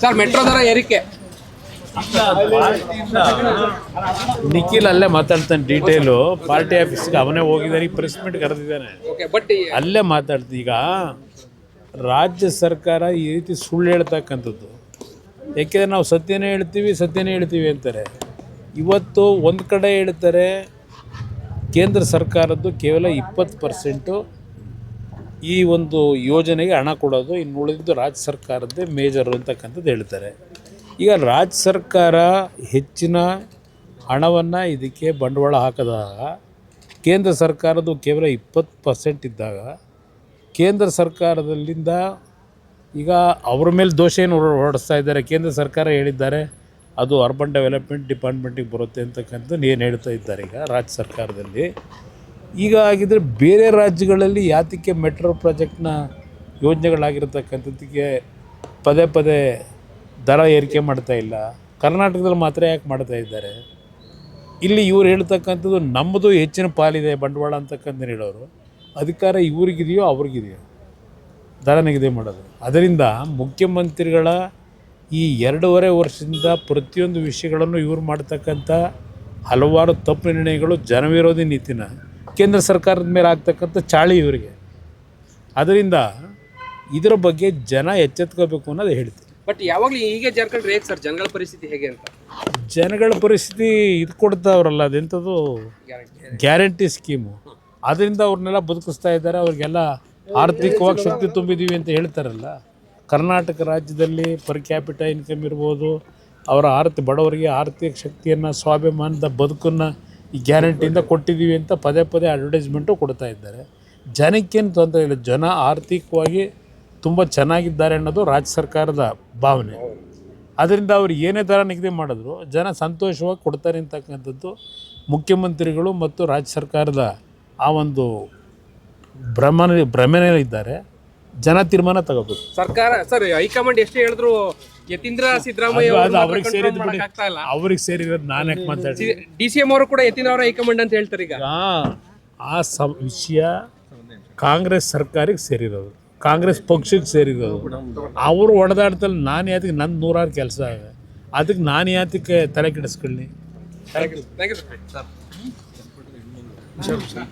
Sir metro ದರ ಏರಿಕೆ ನಿಖಿಲ್ ಅಲ್ಲೇ ಮಾತಾಡ್ತಾನೆ ಡೀಟೇಲು. ಪಾರ್ಟಿ ಆಫೀಸ್ಗೆ ಅವನೇ ಹೋಗಿದ್ದಾನೆ, ಈ ಪ್ರೆಸ್ ಮೀಟ್ ಕರೆದಿದ್ದಾನೆ, ಬಟ್ ಅಲ್ಲೇ ಮಾತಾಡ್ತೀನಿ. ಈಗ ರಾಜ್ಯ ಸರ್ಕಾರ ಈ ರೀತಿ ಸುಳ್ಳು ಹೇಳ್ತಕ್ಕಂಥದ್ದು, ಯಾಕೆಂದರೆ ನಾವು ಸತ್ಯನೇ ಹೇಳ್ತೀವಿ ಅಂತಾರೆ. ಇವತ್ತು ಒಂದು ಕಡೆ ಹೇಳ್ತಾರೆ ಕೇಂದ್ರ ಸರ್ಕಾರದ್ದು ಕೇವಲ 20% ಈ ಒಂದು ಯೋಜನೆಗೆ ಹಣ ಕೊಡೋದು, ಇನ್ನು ಉಳಿದಿದ್ದು ರಾಜ್ಯ ಸರ್ಕಾರದ್ದೇ ಮೇಜರು ಅಂತಕ್ಕಂಥದ್ದು ಹೇಳ್ತಾರೆ. ಈಗ ರಾಜ್ಯ ಸರ್ಕಾರ ಹೆಚ್ಚಿನ ಹಣವನ್ನು ಇದಕ್ಕೆ ಬಂಡವಾಳ ಹಾಕಿದಾಗ ಕೇಂದ್ರ ಸರ್ಕಾರದ್ದು ಕೇವಲ 20% ಇದ್ದಾಗ ಕೇಂದ್ರ ಸರ್ಕಾರದಲ್ಲಿಂದ ಈಗ ಅವ್ರ ಮೇಲೆ ದೋಷ ಏನು ಹೊರಡಿಸ್ತಾ ಇದ್ದಾರೆ. ಕೇಂದ್ರ ಸರ್ಕಾರ ಹೇಳಿದ್ದಾರೆ ಅದು ಅರ್ಬನ್ ಡೆವಲಪ್ಮೆಂಟ್ ಡಿಪಾರ್ಟ್ಮೆಂಟಿಗೆ ಬರುತ್ತೆ ಅಂತಕ್ಕಂಥದ್ದು ಏನು ಹೇಳ್ತಾ ಇದ್ದಾರೆ ಈಗ ರಾಜ್ಯ ಸರ್ಕಾರದಲ್ಲಿ. ಈಗ ಆಗಿದ್ದರೆ ಬೇರೆ ರಾಜ್ಯಗಳಲ್ಲಿ ಯಾತಕ್ಕೆ ಮೆಟ್ರೋ ಪ್ರಾಜೆಕ್ಟ್ನ ಯೋಜನೆಗಳಾಗಿರ್ತಕ್ಕಂಥದ್ದಕ್ಕೆ ಪದೇ ದರ ಏರಿಕೆ ಮಾಡ್ತಾ ಇಲ್ಲ, ಕರ್ನಾಟಕದಲ್ಲಿ ಮಾತ್ರ ಯಾಕೆ ಮಾಡ್ತಾ ಇದ್ದಾರೆ? ಇಲ್ಲಿ ಇವ್ರು ಹೇಳ್ತಕ್ಕಂಥದ್ದು ನಮ್ಮದು ಹೆಚ್ಚಿನ ಪಾಲಿದೆ ಬಂಡವಾಳ ಅಂತಕ್ಕಂಥ ಹೇಳೋರು, ಅಧಿಕಾರ ಇವ್ರಿಗಿದೆಯೋ ಅವ್ರಿಗಿದೆಯೋ ದರ ನಿಗದಿ ಮಾಡೋದು. ಅದರಿಂದ ಮುಖ್ಯಮಂತ್ರಿಗಳ ಈ 2.5 ವರ್ಷದಿಂದ ಪ್ರತಿಯೊಂದು ವಿಷಯಗಳನ್ನು ಇವ್ರು ಮಾಡ್ತಕ್ಕಂಥ ಹಲವಾರು ತಪ್ಪು ನಿರ್ಣಯಗಳು ಜನವಿರೋಧಿ ನೀತಿನ ಕೇಂದ್ರ ಸರ್ಕಾರದ ಮೇಲೆ ಆಗ್ತಕ್ಕಂಥ ಚಾಳಿ ಇವರಿಗೆ. ಅದರಿಂದ ಇದರ ಬಗ್ಗೆ ಜನ ಎಚ್ಚೆತ್ಕೋಬೇಕು ಅನ್ನೋದು ಹೇಳ್ತೀನಿ. ಬಟ್ ಯಾವಾಗಲೂ ಹೀಗೆ ಜಾರ್ಖಂಡ್ ಹೇಗೆ ಸರ್ ಜನಗಳ ಪರಿಸ್ಥಿತಿ ಹೇಗೆ ಅಂತ? ಜನಗಳ ಪರಿಸ್ಥಿತಿ ಇದು ಕೊಡ್ತಾವ್ರಲ್ಲ, ಅದೆಂಥದ್ದು ಗ್ಯಾರಂಟಿ ಸ್ಕೀಮು, ಅದರಿಂದ ಅವ್ರನ್ನೆಲ್ಲ ಬದುಕಿಸ್ತಾ ಇದ್ದಾರೆ. ಅವ್ರಿಗೆಲ್ಲ ಆರ್ಥಿಕವಾಗಿ ಶಕ್ತಿ ತುಂಬಿದ್ದೀವಿ ಅಂತ ಹೇಳ್ತಾರಲ್ಲ. ಕರ್ನಾಟಕ ರಾಜ್ಯದಲ್ಲಿ ಪರ್ ಕ್ಯಾಪಿಟ ಇನ್ಕಮ್ ಇರ್ಬೋದು, ಅವರ ಬಡವರಿಗೆ ಆರ್ಥಿಕ ಶಕ್ತಿಯನ್ನು, ಸ್ವಾಭಿಮಾನದ ಬದುಕನ್ನು ಈ ಗ್ಯಾರಂಟಿಯಿಂದ ಕೊಟ್ಟಿದ್ದೀವಿ ಅಂತ ಪದೇ ಅಡ್ವರ್ಟೈಸ್ಮೆಂಟು ಕೊಡ್ತಾ ಇದ್ದಾರೆ. ಜನಕ್ಕೇನು ತೊಂದರೆ ಇಲ್ಲ, ಜನ ಆರ್ಥಿಕವಾಗಿ ತುಂಬ ಚೆನ್ನಾಗಿದ್ದಾರೆ ಅನ್ನೋದು ರಾಜ್ಯ ಸರ್ಕಾರದ ಭಾವನೆ. ಅದರಿಂದ ಅವ್ರು ಏನೇ ದರ ನಿಗದಿ ಮಾಡಿದ್ರು ಜನ ಸಂತೋಷವಾಗಿ ಕೊಡ್ತಾರೆ ಅಂತಕ್ಕಂಥದ್ದು ಮುಖ್ಯಮಂತ್ರಿಗಳು ಮತ್ತು ರಾಜ್ಯ ಸರ್ಕಾರದ ಆ ಒಂದು ಭ್ರಮೆನೇ ಇದ್ದಾರೆ. ಜನ ತೀರ್ಮಾನ ತಗೋಬೇಕು. ಸರ್ಕಾರ ಸರ್ ಹೈಕಮಾಂಡ್ ಎಷ್ಟು ಹೇಳಿದ್ರು ಯತೀಂದ್ರ ಸಿದ್ದರಾಮಯ್ಯ ಅವ್ರಿಗೆ ಸೇರಿರೋದು ನಾನು ಯಾಕೆ ಮಾತಾಡ್ತೀನಿ? DCM ಅವರು ಕೂಡ ಯತೀಂದ್ರ ಅವರ ಹೈಕಮಾಂಡ್ ಅಂತ ಹೇಳ್ತಾರೆ. ಈಗ ಆ ವಿಷಯ ಕಾಂಗ್ರೆಸ್ ಸರ್ಕಾರಕ್ಕೆ ಸೇರಿರೋದು, ಕಾಂಗ್ರೆಸ್ ಪಕ್ಷಕ್ಕೆ ಸೇರಿರೋದು. ಅವರು ಹೊಡೆದಾಡ್ತಲ್ಲಿ ನಾನು ಯಾತಕ್ಕೆ ನನ್ನ 100 ಕೆಲಸ ಇದೆ, ಅದಕ್ಕೆ ನಾನು ಯಾತಕ್ಕೆ ತಲೆ ಕೆಡಿಸ್ಕೊಳ್ಳಿ? Thank you sir.